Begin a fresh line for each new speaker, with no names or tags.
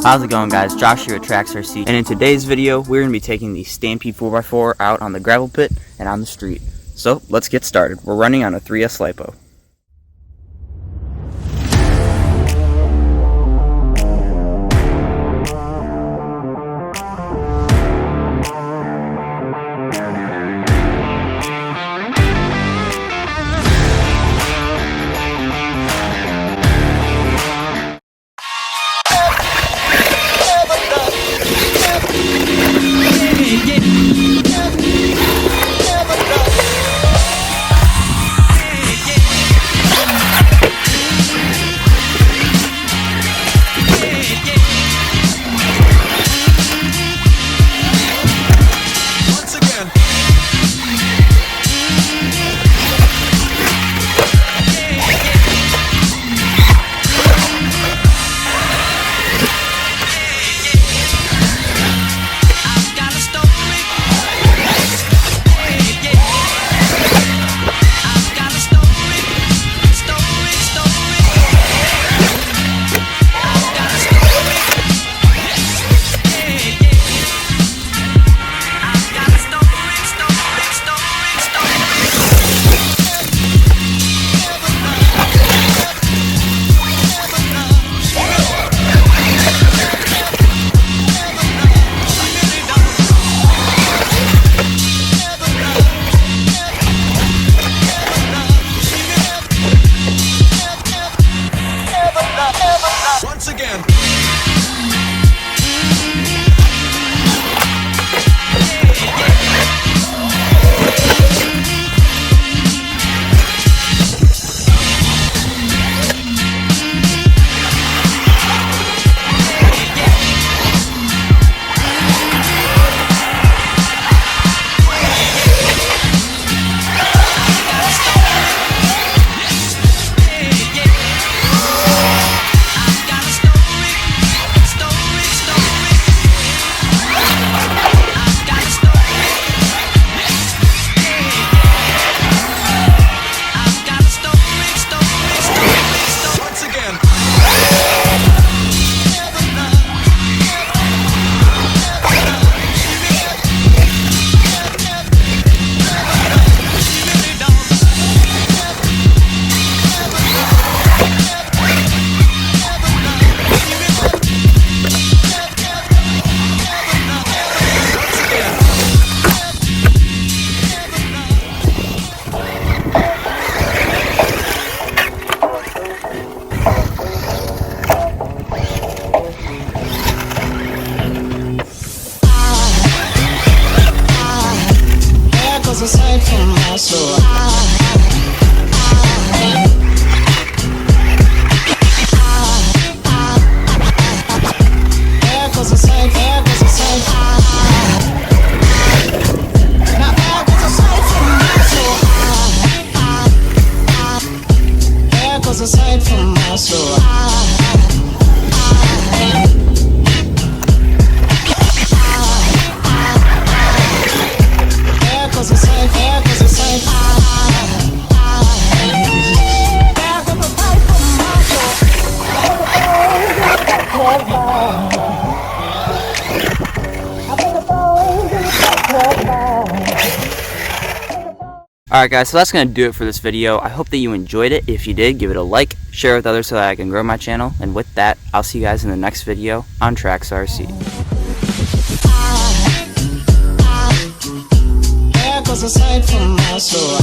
How's it going, guys? Josh here at TRAXXAS STAMPEDE, and in today's video we're going to be taking the Stampede 4x4 out on the gravel pit and on the street. So let's get started. We're running on a 3S LiPo.
Once again.
Aside from my soul, there goes a sight, there goes a sight. Now there goes a sight from my soul. There goes a sight from my soul.
Alright guys, so that's going to do it for this video. I hope that you enjoyed it. If you did, give it a like, share it with others so that I can grow my channel. And with that, I'll see you guys in the next video on TRAXXAS STAMPEDE.
There goes a sight from my soul.